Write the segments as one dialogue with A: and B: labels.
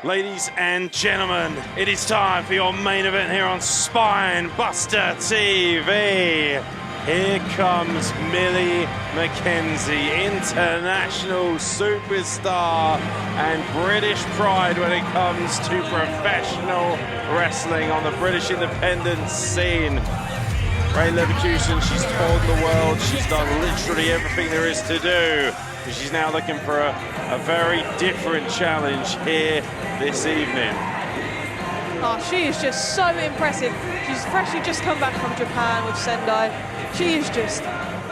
A: Ladies and gentlemen, it is time for your main event here on SpinebusterTV. Here comes Millie Mckenzie, international superstar and British pride when it comes to professional wrestling on the British independent scene. Great Leverkusen, she's toured the world, she's done literally everything there is to do. But she's now looking for a very different challenge here this evening.
B: Oh, she is just so impressive. She's freshly just come back from Japan with Sendai. She is just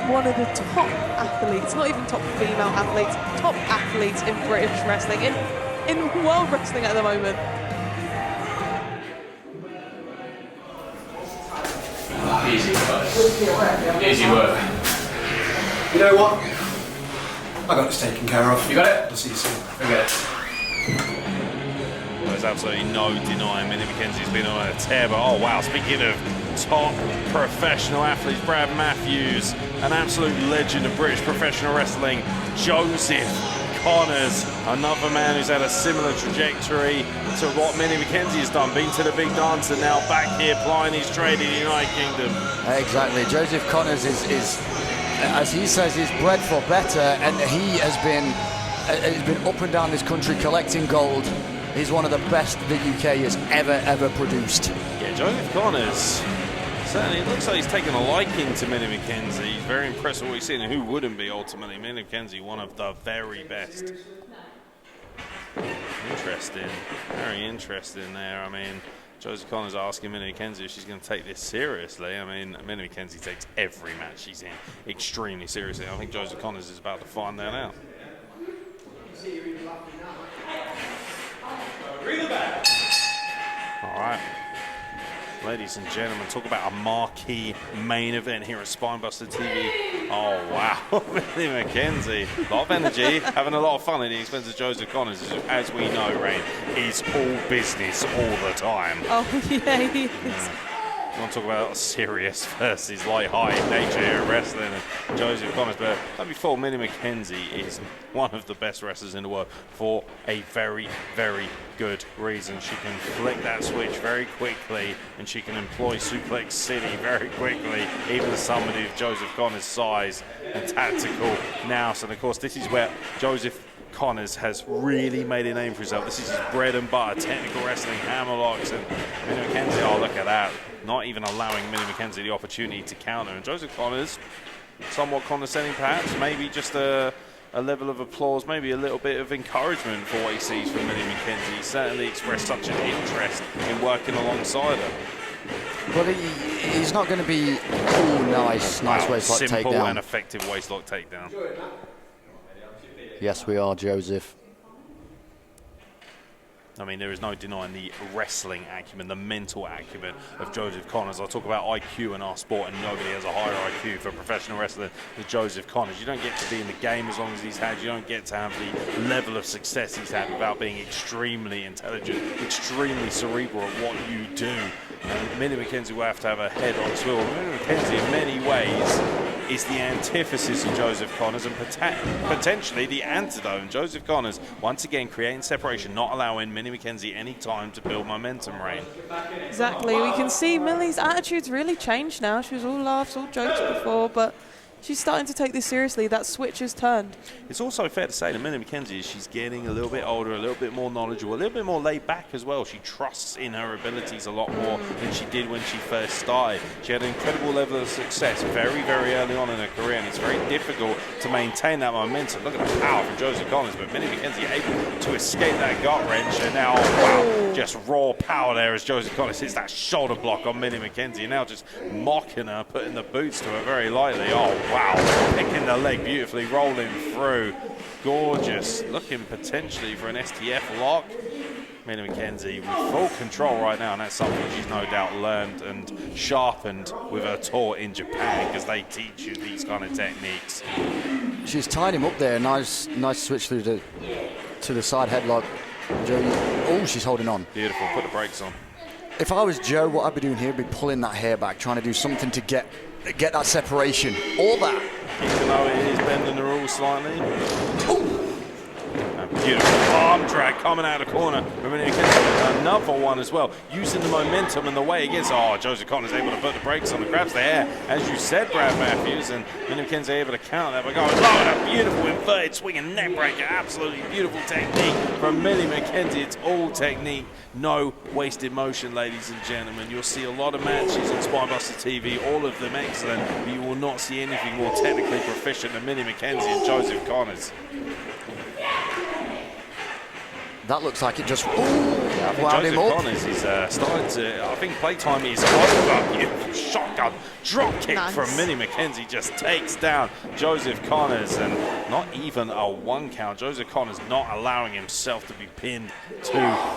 B: one of the top athletes, not even top female athletes, top athletes in British wrestling, in world wrestling at the moment.
C: Easy work. Easy work.
D: You know what? I got this taken care of.
C: You got it?
D: I'll see you soon.
C: Okay.
A: There's absolutely no denying Millie Mckenzie's been on a tear, but oh wow, speaking of top professional athletes, Brad Matthews, an absolute legend of British professional wrestling, JOESEPH CONNERS, another man who's had a similar trajectory to what Millie Mckenzie has done, been to the big dance and now back here plying his trade in the United Kingdom.
E: Exactly, JOESEPH CONNERS is, as he says, is bred for better, and he has been up and down this country collecting gold. He's one of the best the UK has ever produced.
A: Yeah, JOESEPH CONNERS, certainly it looks like he's taken a liking to Millie Mckenzie. He's very impressed with what he's seen, and who wouldn't be ultimately? Millie Mckenzie, one of the very best. Interesting, very interesting there. I mean, JOESEPH CONNERS asking Millie Mckenzie if she's going to take this seriously. I mean, Millie Mckenzie takes every match she's in extremely seriously. I think JOESEPH CONNERS is about to find that out. All right, ladies and gentlemen, talk about a marquee main event here at SpinebusterTV. Oh wow, Millie Mckenzie, a lot of energy, having a lot of fun at the expense of JOESEPH CONNERS, who, as we know, Rain, is all business all the time.
B: Oh yeah, he is.
A: You want to talk about serious versus light-hearted nature here in wrestling and JOESEPH CONNERS, but don't be fooled, Millie Mckenzie is one of the best wrestlers in the world for a very, very good reason. She can flick that switch very quickly and she can employ Suplex City very quickly, even to somebody of JOESEPH CONNERS' size and tactical nous. And of course, this is where JOESEPH CONNERS has really made a name for himself. This is his bread and butter, technical wrestling, hammerlocks, and Millie Mckenzie, oh look at that, not even allowing Millie Mckenzie the opportunity to counter. And JOESEPH CONNERS, somewhat condescending perhaps, maybe just a level of applause, maybe a little bit of encouragement for what he sees from Millie Mckenzie. He certainly expressed such an interest in working alongside her.
E: Well, he's not going to be cool, nice waistlock takedown.
A: Simple and effective waistlock takedown.
E: Yes, we are, JOESEPH.
A: I mean, there is no denying the wrestling acumen, the mental acumen of JOESEPH CONNERS. I talk about IQ in our sport, and nobody has a higher IQ for professional wrestling than JOESEPH CONNERS. You don't get to be in the game as long as he's had. You don't get to have the level of success he's had without being extremely intelligent, extremely cerebral at what you do. And Millie Mckenzie will have to have a head on swivel. Millie Mckenzie, in many ways, is the antithesis of JOESEPH CONNERS and potentially the antidote. And JOESEPH CONNERS, once again, creating separation, not allowing Millie Mckenzie any time to build momentum, Rain.
B: Exactly. We can see Millie's attitude's really changed now. She was all laughs, all jokes before, but she's starting to take this seriously. That switch has turned.
A: It's also fair to say that Millie Mckenzie, she's getting a little bit older, a little bit more knowledgeable, a little bit more laid back as well. She trusts in her abilities a lot more than she did when she first started. She had an incredible level of success very, very early on in her career, and it's very difficult to maintain that momentum. Look at the power from JOESEPH CONNERS, but Millie Mckenzie able to escape that gut wrench, and now, wow, just raw power there as JOESEPH CONNERS hits that shoulder block on Millie Mckenzie, and now just mocking her, putting the boots to her very lightly. Oh, wow, picking the leg beautifully, rolling through. Gorgeous, looking potentially for an STF lock. Millie Mckenzie with full control right now, and that's something she's no doubt learned and sharpened with her tour in Japan, because they teach you these kind of techniques.
E: She's tied him up there. Nice switch through to the side headlock. Oh, she's holding on.
A: Beautiful, put the brakes on.
E: If I was Joe, what I'd be doing here would be pulling that hair back, trying to do something to get that separation. All that.
A: Even though it is bending the rules slightly.
E: Ooh.
A: beautiful arm drag coming out of the corner from Millie Mckenzie. Another one as well, using the momentum and the way it gets. Oh, JOESEPH CONNERS able to put the brakes on the grabs the hair, as you said, Brad Matthews, and Millie Mckenzie able to counter that by going low and a beautiful inverted swinging neck breaker. Absolutely beautiful technique from Millie Mckenzie. It's all technique, no wasted motion, ladies and gentlemen. You'll see a lot of matches on SpinebusterTV, all of them excellent, but you will not see anything more technically proficient than Millie Mckenzie and JOESEPH CONNERS.
E: That looks like it just wound him
A: JOESEPH
E: up.
A: CONNERS is starting to, I think playtime is over. Beautiful shotgun drop kick from Millie Mckenzie, just takes down JOESEPH CONNERS, and not even a 1 count. JOESEPH CONNERS not allowing himself to be pinned to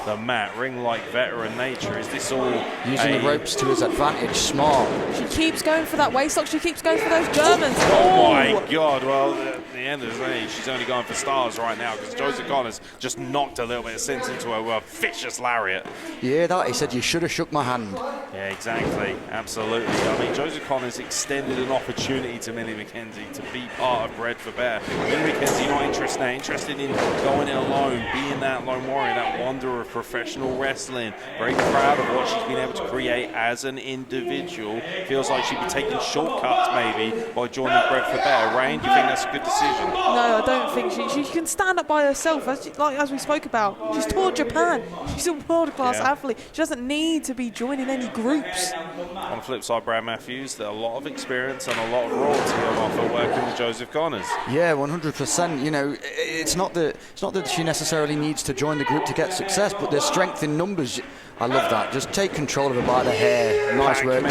A: the mat. Ring-like veteran nature. Is this all
E: using the ropes to his advantage? Smart.
B: She keeps going for that waistlock. She keeps going for those Germans.
A: Oh my God. Well, at the end of the day, she's only going for stars right now because JOESEPH CONNERS just knocked a little bit of sense into a vicious lariat.
E: Yeah, that he said, you should have shook my hand.
A: Yeah, exactly. Absolutely. I mean, JOESEPH CONNERS extended an opportunity to Millie Mckenzie to be part of Bred for Bear. Millie Mckenzie not interested in going it alone, being that lone warrior, that wonder of professional wrestling. Very proud of what she's been able to create as an individual. Feels like she'd be taking shortcuts maybe by joining Bred for Bear. Rain, do you think that's a good decision?
B: No, I don't think she can stand up by herself, as we spoke about. She's toured Japan. She's a world-class athlete. She doesn't need to be joining any groups.
A: On the flip side, Brad Matthews, there are a lot of experience and a lot of royalty on offer working with JOESEPH CONNERS.
E: Yeah, 100%. You know, it's not that she necessarily needs to join the group to get success, but there's strength in numbers. I love that. Just take control of her by the hair. Nice work.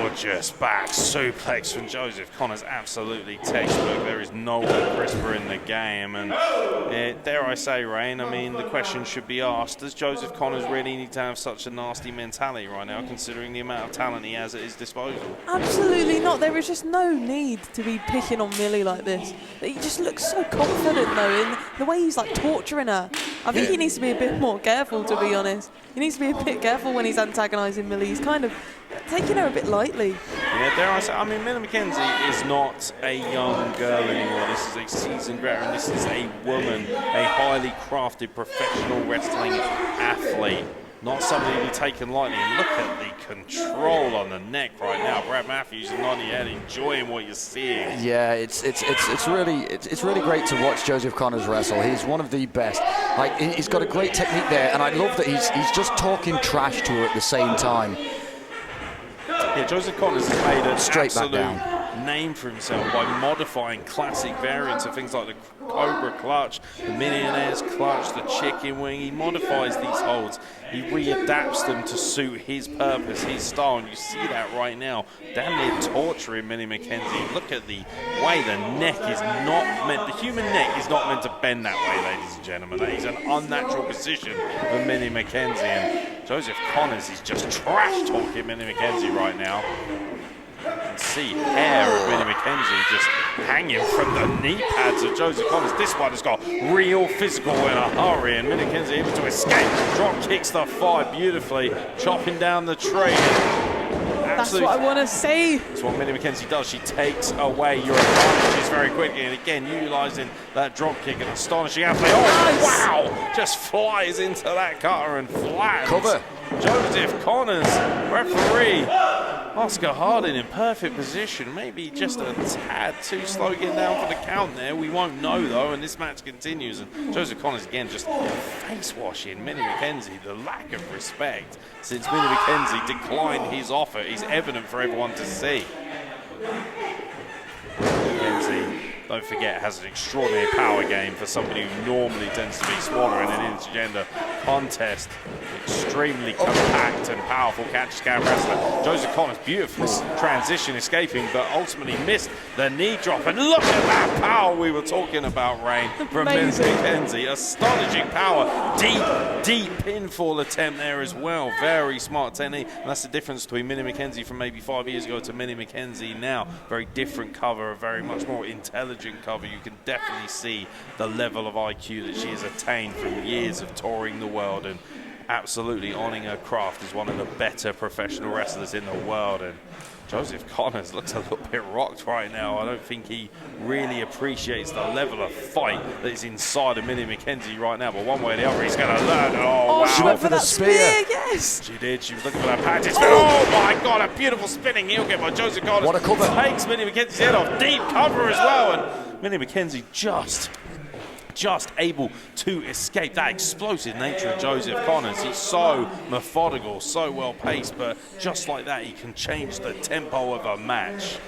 A: Gorgeous back suplex from JOESEPH CONNERS. Absolutely textbook. There is no one crisper in the game. And dare I say, Rain, I mean, the question should be asked, does JOESEPH CONNERS really need to have such a nasty mentality right now, considering the amount of talent he has at his disposal?
B: Absolutely not. There is just no need to be picking on Millie like this. He just looks so confident, though, in the way he's like torturing her. I think he needs to be a bit more careful, to be honest. He needs to be a bit careful when he's antagonising Millie. He's kind of taking her a bit lightly.
A: Yeah, dare I say, I mean, Millie Mckenzie is not a young girl anymore. This is a seasoned veteran. This is a woman, a highly crafted professional wrestling athlete. Not somebody to be taken lightly. And look at the control on the neck right now. Brad Matthews and nodding head, enjoying what you're seeing.
E: Yeah, it's really great to watch JOESEPH CONNERS wrestle. He's one of the best. Like, he's got a great technique there, and I love that he's just talking trash to her at the same time.
A: Yeah, JOESEPH CONNERS has made an
E: Straight back down.
A: name for himself by modifying classic variants of things like the Cobra Clutch, the Millionaire's Clutch, the Chicken Wing. He modifies these holds. He readapts them to suit his purpose, his style, and you see that right now. Damn near torturing Millie Mckenzie. Look at the way the neck is not meant, the human neck is not meant to bend that way, ladies and gentlemen. That is an unnatural position for Millie Mckenzie, and JOESEPH CONNERS is just trash talking Millie Mckenzie right now. You can see hair of Millie Mckenzie just hanging from the knee pads of JOESEPH CONNERS. This one has got real physical in a hurry, and Millie Mckenzie able to escape. Drop kicks the 5 beautifully, chopping down the tree.
B: That's what I want to see.
A: That's what Millie Mckenzie does. She takes away your advantages very quickly, and again, utilising that drop kick, an astonishing athlete. Oh, wow! Just flies into that cutter and flattens
E: Cover.
A: JOESEPH CONNERS, referee Oscar Harding in perfect position. Maybe just a tad too slow getting down for the count there. We won't know though, and this match continues. And JOESEPH CONNERS again just face washing Millie Mckenzie. The lack of respect since Millie Mckenzie declined his offer is evident for everyone to see. Mckenzie, don't forget, has an extraordinary power game for somebody who normally tends to be smaller in an intergender contest. Extremely compact and powerful catch-can wrestler. JOESEPH CONNERS, beautiful transition, escaping, but ultimately missed the knee drop. And look at that power we were talking about, Rain, from Millie Mckenzie. Astonishing power. Deep pinfall attempt there as well. Very smart technique. And that's the difference between Millie Mckenzie from maybe 5 years ago to Millie Mckenzie now. Very different cover, a very much more intelligent cover. You can definitely see the level of IQ that she has attained from years of touring the world. And absolutely owning her craft as one of the better professional wrestlers in the world. And JOESEPH CONNERS looks a little bit rocked right now. I don't think he really appreciates the level of fight that is inside of Millie Mckenzie right now. But one way or the other, he's going to learn. Oh, wow.
B: She went for that spear, yes.
A: She did. She was looking for that practice. Oh, my God, a beautiful spinning heel kick by JOESEPH CONNERS.
E: What a cover.
A: Takes Millie Mckenzie's head off. Deep cover as well. And Millie Mckenzie just able to escape that explosive nature of JOESEPH CONNERS. He's so methodical, so well paced, but just like that, he can change the tempo of a match.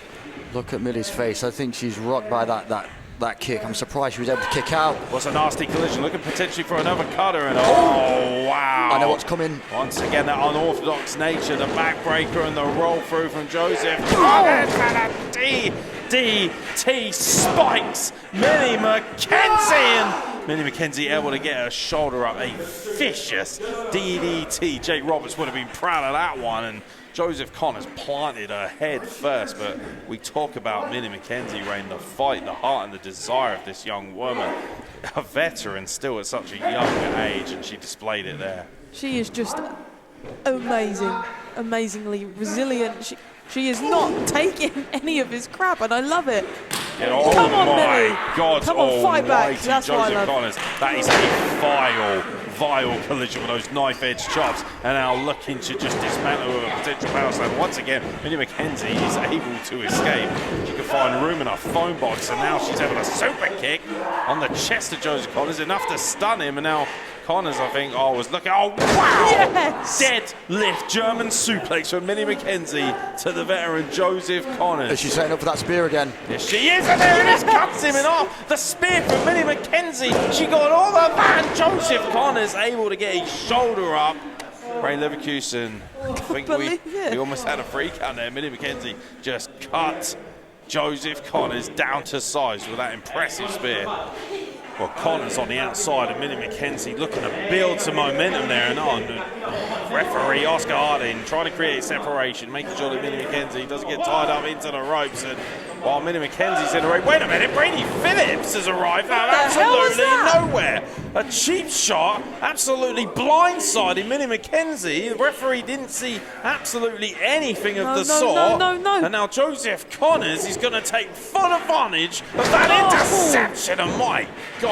E: Look at Millie's face. I think she's rocked by that kick. I'm surprised she was able to kick out.
A: What's a nasty collision, looking potentially for another cutter, and oh wow.
E: I know what's coming.
A: Once again, that unorthodox nature, the backbreaker and the roll through from JOESEPH CONNERS, and a DDT spikes Millie Mckenzie, and Millie Mckenzie able to get her shoulder up, a vicious DDT. Jake Roberts would have been proud of that one, and JOESEPH CONNERS planted her head first. But we talk about Millie Mckenzie, Rain, the fight, the heart and the desire of this young woman, a veteran still at such a young age, and she displayed it there.
B: She is just amazing, amazingly resilient. She is not taking any of his crap, and I love it.
A: Yeah, oh
B: come on,
A: my
B: Millie.
A: God,
B: come on, fight back.
A: almighty,
B: That's what I
A: JOESEPH
B: love.
A: CONNERS. That is a vile collision with those knife-edge chops, and now looking to just dismantle with a potential power slam. Once again, Millie Mckenzie is able to escape. She can find room in her phone box, and now she's able to super kick on the chest of JOESEPH CONNERS, enough to stun him, and now Connors, I think, was looking, oh wow!
B: Yes!
A: Deadlift German suplex from Millie Mckenzie to the veteran JOESEPH CONNERS.
E: Is she setting up for that spear again?
A: Yes, she is, and there it is, cuts him in half. The spear from Millie Mckenzie. She got all of that, and JOESEPH CONNERS able to get his shoulder up. Ray Leverkusen, I think we almost had a freak out there. Millie Mckenzie just cut JOESEPH CONNERS down to size with that impressive spear. Well, Connors on the outside and Millie Mckenzie looking to build some momentum there, and on referee Oscar Harding trying to create separation, making sure that Millie Mckenzie doesn't get tied up into the ropes. And while Millie Mckenzie's in the ring, wait a minute, Brady Phillips has arrived out absolutely nowhere. A cheap shot, absolutely blindsiding Millie Mckenzie. The referee didn't see absolutely anything of the sort.
B: No.
A: And now JOESEPH CONNERS is going to take full advantage of that interception. And my God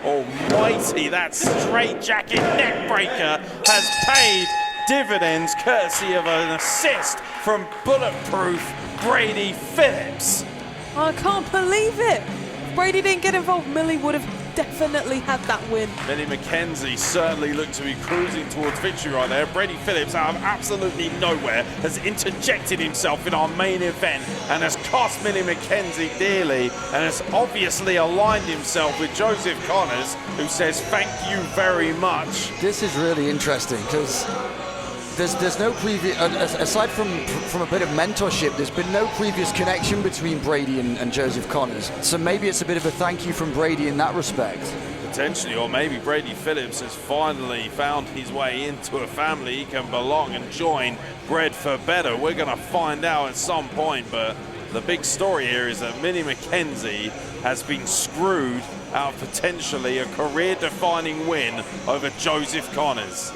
A: almighty, that straight jacket neck breaker has paid dividends courtesy of an assist from bulletproof Brady Phillips.
B: I can't believe it. If Brady didn't get involved, Millie would have definitely had that win.
A: Millie Mckenzie certainly looked to be cruising towards victory right there. Brady Phillips, out of absolutely nowhere, has interjected himself in our main event and has cost Millie Mckenzie dearly, and has obviously aligned himself with JOESEPH CONNERS, who says thank you very much.
E: This is really interesting because there's no previous, aside from a bit of mentorship, there's been no previous connection between Brady and JOESEPH CONNERS. So maybe it's a bit of a thank you from Brady in that respect.
A: Potentially, or maybe Brady Phillips has finally found his way into a family he can belong and join. Bred for better. We're going to find out at some point, but the big story here is that Millie Mckenzie has been screwed out of potentially a career-defining win over JOESEPH CONNERS.